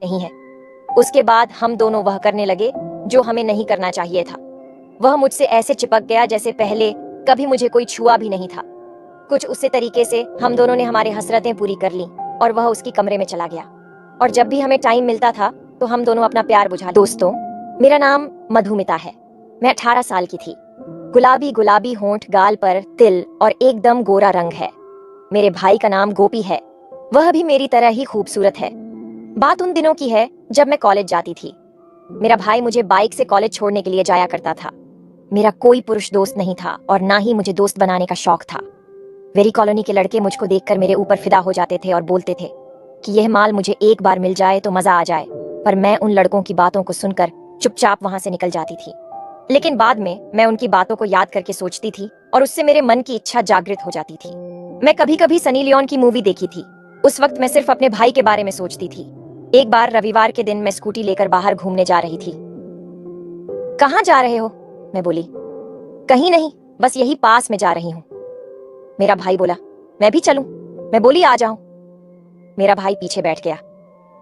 नहीं है। उसके बाद हम दोनों वह करने लगे जो हमें नहीं करना चाहिए था। वह मुझसे ऐसे चिपक गया जैसे पहले कभी मुझे कोई छुआ भी नहीं था। कुछ उसी तरीके से हम दोनों ने हमारी हसरतें पूरी कर ली और वह उसकी कमरे में चला गया। और जब भी हमें टाइम मिलता था तो हम दोनों अपना प्यार बुझा। दोस्तों, मेरा नाम मधुमिता है। मैं 18 साल की थी। गुलाबी गुलाबी होंठ, गाल पर तिल और एकदम गोरा रंग है। मेरे भाई का नाम गोपी है। वह भी मेरी तरह ही खूबसूरत है। बात उन दिनों की है जब मैं कॉलेज जाती थी। मेरा भाई मुझे बाइक से कॉलेज छोड़ने के लिए जाया करता था। मेरा कोई पुरुष दोस्त नहीं था और ना ही मुझे दोस्त बनाने का शौक था। वेरी कॉलोनी के लड़के मुझको देखकर मेरे ऊपर फिदा हो जाते थे और बोलते थे कि यह माल मुझे एक बार मिल जाए तो मजा आ जाए। पर मैं उन लड़कों की बातों को सुनकर चुपचाप वहां से निकल जाती थी। लेकिन बाद में मैं उनकी बातों को याद करके सोचती थी और उससे मेरे मन की इच्छा जागृत हो जाती थी। मैं कभी कभी सनी लियोन की मूवी देखी थी। उस वक्त मैं सिर्फ अपने भाई के बारे में सोचती थी। एक बार रविवार के दिन मैं स्कूटी लेकर बाहर घूमने जा रही थी। कहाँ जा रहे हो? मैं बोली। कहीं नहीं, बस यही पास में जा रही हूँ। मेरा भाई बोला, मैं भी चलूं? मैं बोली, आ जाऊं। मेरा भाई पीछे बैठ गया।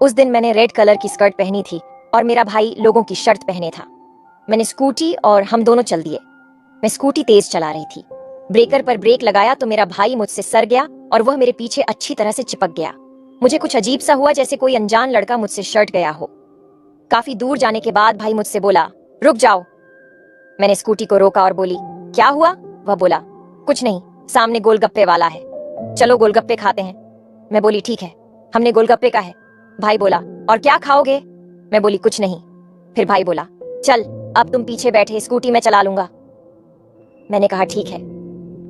उस दिन मैंने रेड कलर की स्कर्ट पहनी थी और मेरा भाई लोगों की शर्ट पहने था। मैंने स्कूटी और हम दोनों चल दिए। मैं स्कूटी तेज चला रही थी। ब्रेकर पर ब्रेक लगाया तो मेरा भाई मुझसे सर गया और वह मेरे पीछे अच्छी तरह से चिपक गया। मुझे कुछ अजीब सा हुआ, जैसे कोई अनजान लड़का मुझसे शर्ट गया हो। काफी दूर जाने के बाद भाई मुझसे बोला, रुक जाओ। मैंने स्कूटी को रोका और बोली, क्या हुआ? वह बोला, कुछ नहीं, सामने गोलगप्पे वाला है, चलो गोलगप्पे खाते हैं। मैं बोली, ठीक है। हमने गोलगप्पे का है। भाई बोला, और क्या खाओगे? मैं बोली, कुछ नहीं। फिर भाई बोला, चल अब तुम पीछे बैठे, स्कूटी मैं चला लूंगा। मैंने कहा, ठीक है।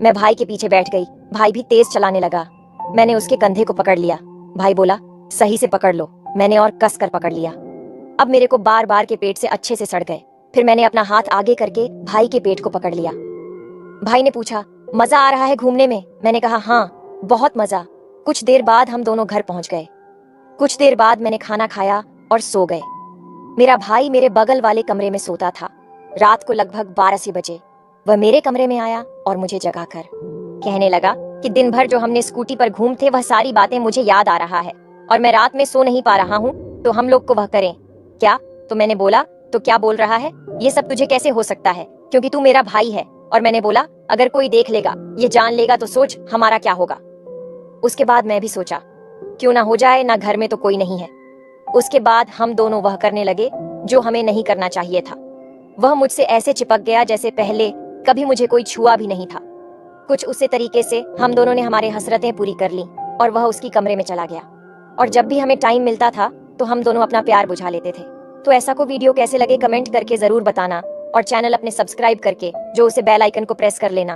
मैं भाई के पीछे बैठ गई। भाई भी तेज चलाने लगा। मैंने उसके कंधे को पकड़ लिया। भाई बोला, सही से पकड़ लो। मैंने और कस कर पकड़ लिया। अब मेरे को बार बार के पेट से अच्छे से सड़ गए। फिर मैंने अपना हाथ आगे करके भाई के पेट को पकड़ लिया। भाई ने पूछा, मजा आ रहा है घूमने में? मैंने कहा, हाँ, बहुत मजा। कुछ देर बाद हम दोनों घर पहुंच गए। कुछ देर बाद मैंने खाना खाया और सो गए। मेरा भाई मेरे बगल वाले कमरे में सोता था। रात को लगभग 12 बजे वह मेरे कमरे में आया और मुझे जगाकर कहने लगा कि दिन भर जो हमने स्कूटी पर घूम थे वह सारी बातें मुझे याद आ रहा है और मैं रात में सो नहीं पा रहा हूँ, तो हम लोग को वह करें क्या? तो मैंने बोला, तो क्या बोल रहा है? ये सब तुझे कैसे हो सकता है, क्योंकि तू मेरा भाई है। और मैंने बोला, अगर कोई देख लेगा, ये जान लेगा तो सोच हमारा क्या होगा। उसके बाद मैं भी सोचा, क्यों ना हो जाए, ना घर में तो कोई नहीं है। उसके बाद हम दोनों वह करने लगे जो हमें नहीं करना चाहिए था। वह मुझसे ऐसे चिपक गया जैसे पहले कभी मुझे कोई छुआ भी नहीं था। कुछ उसी तरीके से हम दोनों ने हमारी हसरतें पूरी कर ली और वह उसकी कमरे में चला गया। और जब भी हमें टाइम मिलता था तो हम दोनों अपना प्यार बुझा लेते थे। तो ऐसा को वीडियो कैसे लगे कमेंट करके जरूर बताना और चैनल अपने सब्सक्राइब करके जो उसे बेल आइकन को प्रेस कर लेना।